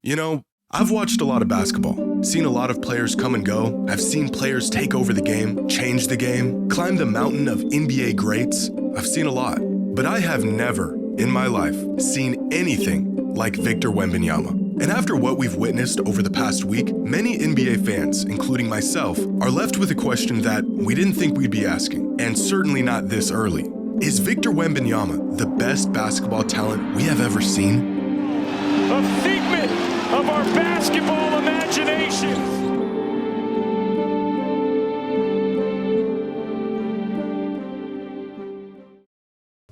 You know, I've watched a lot of basketball, seen a lot of players come and go. I've seen players take over the game, change the game, climb the mountain of NBA greats. I've seen a lot, but I have never, in my life, seen anything like Victor Wembanyama. And after what we've witnessed over the past week, many NBA fans, including myself, are left with a question that we didn't think we'd be asking, and certainly not this early. Is Victor Wembanyama the best basketball talent we have ever seen? A figment of our basketball imagination.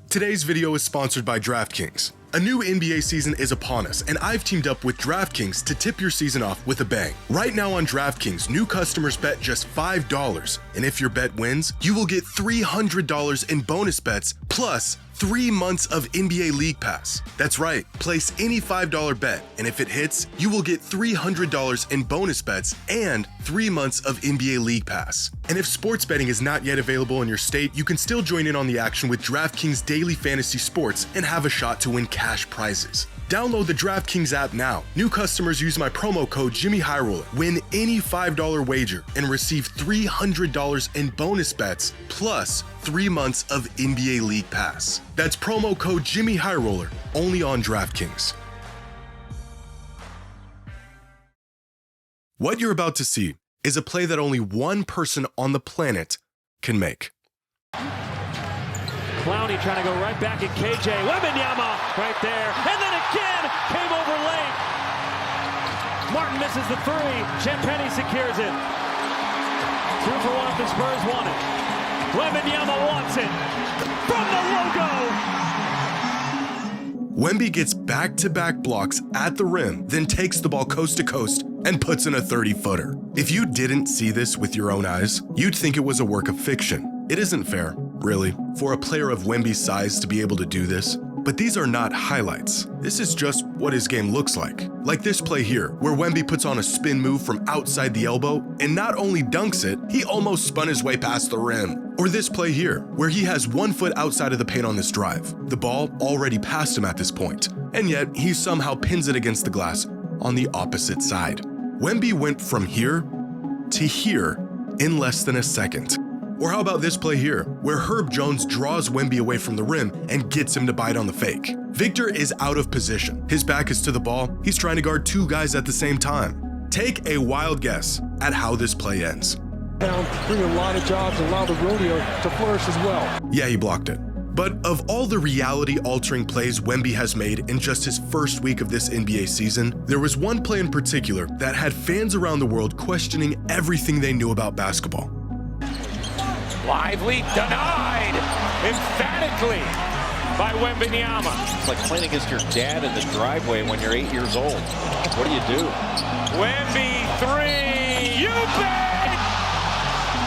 Today's video is sponsored by DraftKings. A new NBA season is upon us, and I've teamed up with DraftKings to tip your season off with a bang. Right now on DraftKings, new customers bet just $5, and if your bet wins, you will get $300 in bonus bets, plus 3 months of NBA League Pass. That's right, place any $5 bet, and if it hits, you will get $300 in bonus bets and 3 months of NBA League Pass. And if sports betting is not yet available in your state, you can still join in on the action with DraftKings Daily Fantasy Sports and have a shot to win cash prizes. Download the DraftKings app now. New customers use my promo code Jimmy Highroller, win any $5 wager, and receive $300 in bonus bets, plus 3 months of NBA League Pass. That's promo code Jimmy Highroller, only on DraftKings. What you're about to see is a play that only one person on the planet can make. Clowney trying to go right back at KJ. Wembanyama right there. And then again, came over late. Martin misses the three. Champagny secures it. 2 for 1 if the Spurs want it. Wembanyama wants it. From the logo. Wemby gets back-to-back blocks at the rim, then takes the ball coast to coast and puts in a 30-footer. If you didn't see this with your own eyes, you'd think it was a work of fiction. It isn't fair, really, for a player of Wemby's size to be able to do this. But these are not highlights. This is just what his game looks like. Like this play here, where Wemby puts on a spin move from outside the elbow and not only dunks it, he almost spun his way past the rim. Or this play here, where he has 1 foot outside of the paint on this drive. The ball already passed him at this point, and yet he somehow pins it against the glass on the opposite side. Wemby went from here to here in less than a second. Or how about this play here, where Herb Jones draws Wemby away from the rim and gets him to bite on the fake. Victor is out of position. His back is to the ball. He's trying to guard 2 guys at the same time. Take a wild guess at how this play ends. Bring a lot of jobs and allow the rodeo to flourish as well. Yeah, he blocked it. But of all the reality-altering plays Wemby has made in just his first week of this NBA season, there was one play in particular that had fans around the world questioning everything they knew about basketball. Lively denied emphatically by Wembanyama. It's like playing against your dad in the driveway when you're 8 years old. What do you do? Wemby 3, you bet!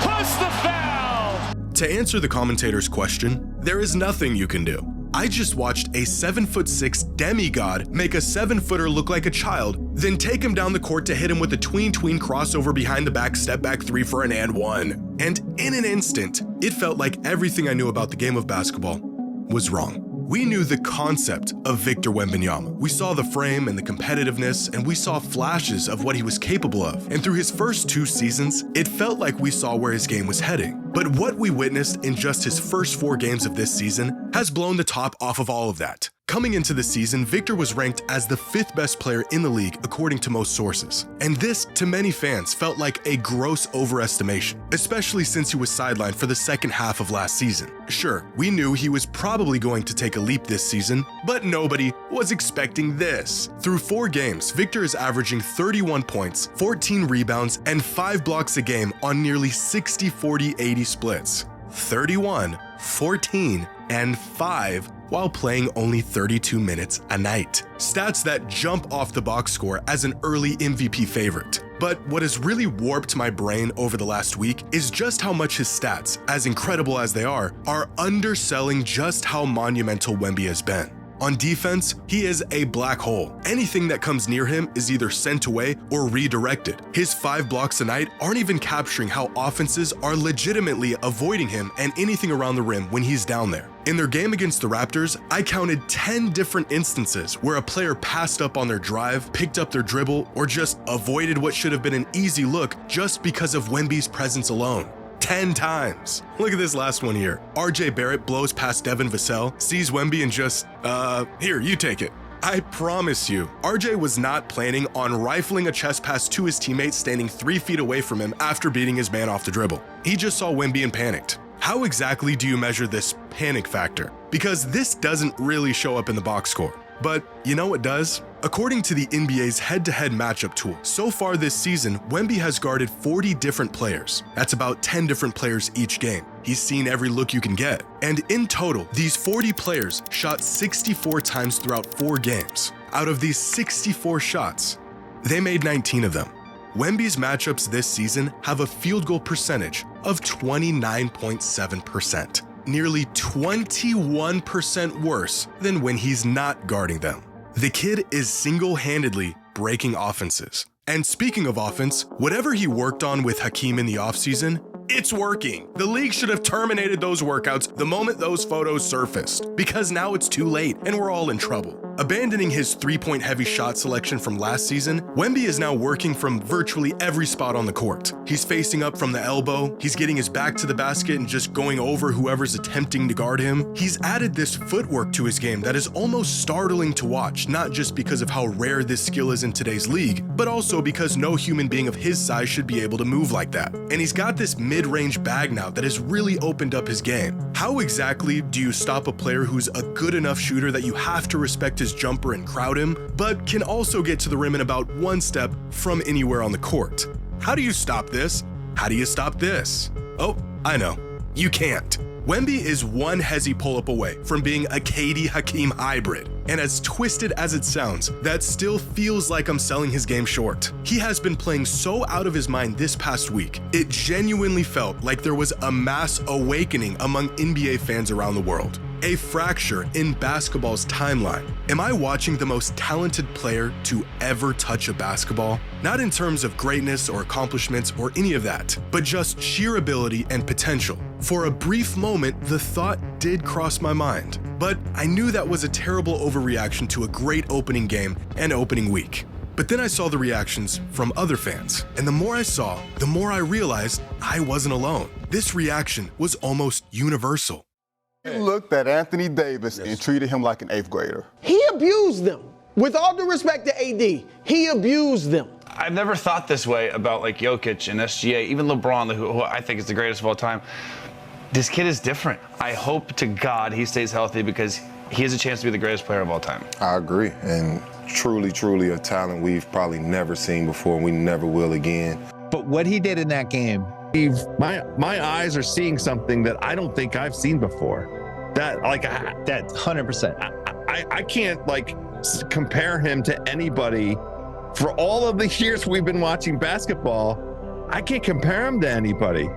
Plus the foul! To answer the commentator's question, there is nothing you can do. I just watched a 7'6" demigod make a 7-footer look like a child, then take him down the court to hit him with a tween-tween crossover behind the back step-back 3 for an and one. And in an instant, it felt like everything I knew about the game of basketball was wrong. We knew the concept of Victor Wembanyama. We saw the frame and the competitiveness, and we saw flashes of what he was capable of. And through his first 2 seasons, it felt like we saw where his game was heading. But what we witnessed in just his first 4 games of this season has blown the top off of all of that. Coming into the season, Victor was ranked as the 5th best player in the league according to most sources. And this, to many fans, felt like a gross overestimation, especially since he was sidelined for the second half of last season. Sure, we knew he was probably going to take a leap this season, but nobody was expecting this. Through 4 games, Victor is averaging 31 points, 14 rebounds, and 5 blocks a game on nearly 60-40-80 splits. 31, 14, and 5 while playing only 32 minutes a night. Stats that jump off the box score as an early MVP favorite. But what has really warped my brain over the last week is just how much his stats, as incredible as they are underselling just how monumental Wemby has been. On defense, he is a black hole. Anything that comes near him is either sent away or redirected. His 5 blocks a night aren't even capturing how offenses are legitimately avoiding him and anything around the rim when he's down there. In their game against the Raptors, I counted 10 different instances where a player passed up on their drive, picked up their dribble, or just avoided what should have been an easy look just because of Wemby's presence alone. 10 times. Look at this last one here. RJ Barrett blows past Devin Vassell, sees Wemby and just, here, you take it. I promise you, RJ was not planning on rifling a chest pass to his teammate standing 3 feet away from him after beating his man off the dribble. He just saw Wemby and panicked. How exactly do you measure this panic factor? Because this doesn't really show up in the box score. But you know what does? According to the NBA's head-to-head matchup tool, so far this season, Wemby has guarded 40 different players. That's about 10 different players each game. He's seen every look you can get. And in total, these 40 players shot 64 times throughout 4 games. Out of these 64 shots, they made 19 of them. Wemby's matchups this season have a field goal percentage of 29.7%, nearly 21% worse than when he's not guarding them. The kid is single-handedly breaking offenses. And speaking of offense, whatever he worked on with Hakeem in the offseason, it's working. The league should have terminated those workouts the moment those photos surfaced, because now it's too late and we're all in trouble. Abandoning his 3-point heavy shot selection from last season, Wemby is now working from virtually every spot on the court. He's facing up from the elbow, he's getting his back to the basket and just going over whoever's attempting to guard him. He's added this footwork to his game that is almost startling to watch, not just because of how rare this skill is in today's league, but also because no human being of his size should be able to move like that. And he's got this mid-range bag now that has really opened up his game. How exactly do you stop a player who's a good enough shooter that you have to respect his jumper and crowd him, but can also get to the rim in about 1 step from anywhere on the court? How do you stop this? How do you stop this? Oh, I know. You can't. Wemby is one hezzy pull-up away from being a KD Hakeem hybrid, and as twisted as it sounds, that still feels like I'm selling his game short. He has been playing so out of his mind this past week, it genuinely felt like there was a mass awakening among NBA fans around the world. A fracture in basketball's timeline. Am I watching the most talented player to ever touch a basketball? Not in terms of greatness or accomplishments or any of that, but just sheer ability and potential. For a brief moment, the thought did cross my mind, but I knew that was a terrible overreaction to a great opening game and opening week. But then I saw the reactions from other fans, and the more I saw, the more I realized I wasn't alone. This reaction was almost universal. He looked at Anthony Davis and treated him like an 8th grader. He abused them. With all due respect to AD, he abused them. I've never thought this way about like Jokic and SGA, even LeBron, who I think is the greatest of all time. This kid is different. I hope to God he stays healthy because he has a chance to be the greatest player of all time. I agree, and truly a talent we've probably never seen before, and we never will again. But what he did in that game, my eyes are seeing something that I don't think I've seen before. That 100%. I can't compare him to anybody. For all of the years we've been watching basketball, I can't compare him to anybody.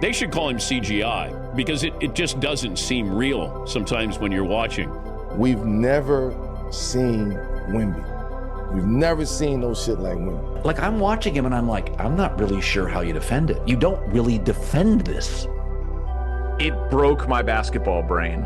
They should call him CGI because it just doesn't seem real sometimes when you're watching. We've never seen Wemby. We've never seen no shit like Wemby. Like, I'm watching him and I'm like, I'm not really sure how you defend it. You don't really defend this. It broke my basketball brain.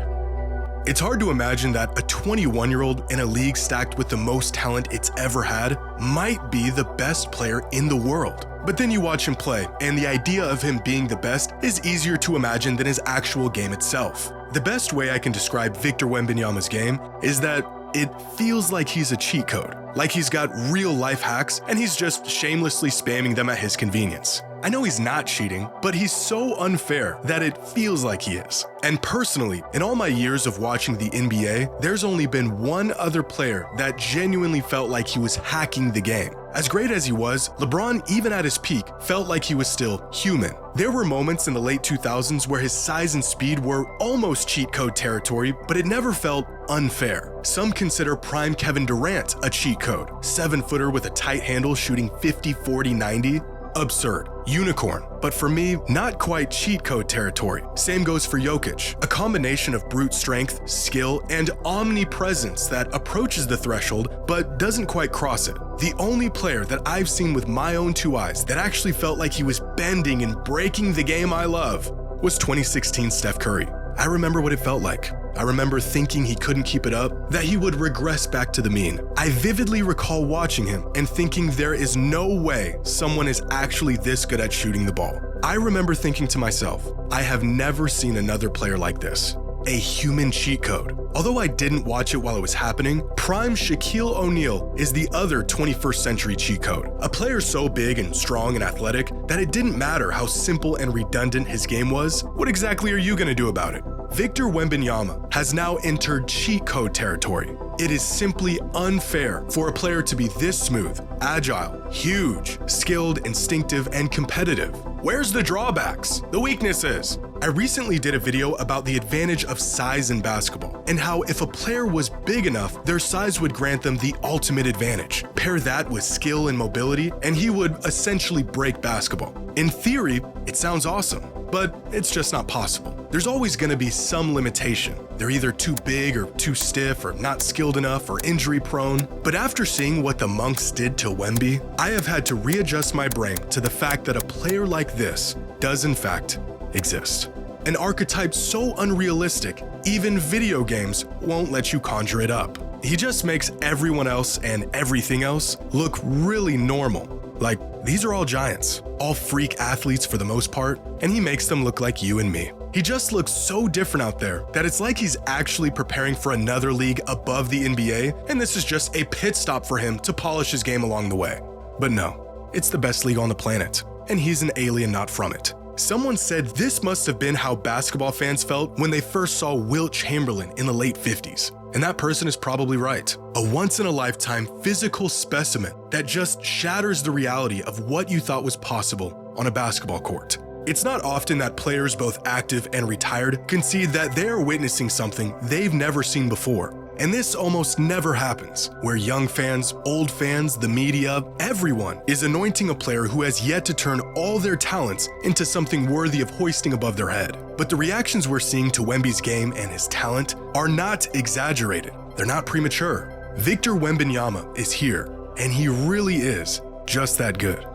It's hard to imagine that a 21-year-old in a league stacked with the most talent it's ever had might be the best player in the world. But then you watch him play, and the idea of him being the best is easier to imagine than his actual game itself. The best way I can describe Victor Wembanyama's game is that it feels like he's a cheat code, like he's got real life hacks and he's just shamelessly spamming them at his convenience. I know he's not cheating, but he's so unfair that it feels like he is. And personally, in all my years of watching the NBA, there's only been one other player that genuinely felt like he was hacking the game. As great as he was, LeBron, even at his peak, felt like he was still human. There were moments in the late 2000s where his size and speed were almost cheat code territory, but it never felt unfair. Some consider prime Kevin Durant a cheat code. 7-footer with a tight handle shooting 50, 40, 90. Absurd. unicorn. But for me, not quite cheat code territory. Same goes for Jokic, a combination of brute strength, skill, and omnipresence that approaches the threshold but doesn't quite cross it. The only player that I've seen with my own two eyes that actually felt like he was bending and breaking the game I love was 2016 Steph Curry. I remember what it felt like. I remember thinking he couldn't keep it up, that he would regress back to the mean. I vividly recall watching him and thinking there is no way someone is actually this good at shooting the ball. I remember thinking to myself, I have never seen another player like this. A human cheat code. Although I didn't watch it while it was happening, prime Shaquille O'Neal is the other 21st century cheat code. A player so big and strong and athletic that it didn't matter how simple and redundant his game was. What exactly are you gonna do about it? Victor Wembanyama has now entered cheat code territory. It is simply unfair for a player to be this smooth, agile, huge, skilled, instinctive, and competitive. Where's the drawbacks? The weaknesses? I recently did a video about the advantage of size in basketball and how if a player was big enough, their size would grant them the ultimate advantage. Pair that with skill and mobility, and he would essentially break basketball. In theory, it sounds awesome, but it's just not possible. There's always going to be some limitation. They're either too big or too stiff or not skilled enough or injury prone. But after seeing what the Monks did to Wemby, I have had to readjust my brain to the fact that a player like this does in fact exist. An archetype so unrealistic, even video games won't let you conjure it up. He just makes everyone else and everything else look really normal. Like, these are all giants, all freak athletes for the most part, and he makes them look like you and me. He just looks so different out there that it's like he's actually preparing for another league above the NBA, and this is just a pit stop for him to polish his game along the way. But no, it's the best league on the planet, and he's an alien not from it. Someone said this must have been how basketball fans felt when they first saw Wilt Chamberlain in the late 50s. And that person is probably right. A once-in-a-lifetime physical specimen that just shatters the reality of what you thought was possible on a basketball court. It's not often that players both active and retired concede that they're witnessing something they've never seen before. And this almost never happens, where young fans, old fans, the media, everyone is anointing a player who has yet to turn all their talents into something worthy of hoisting above their head. But the reactions we're seeing to Wemby's game and his talent are not exaggerated. They're not premature. Victor Wembanyama is here, and he really is just that good.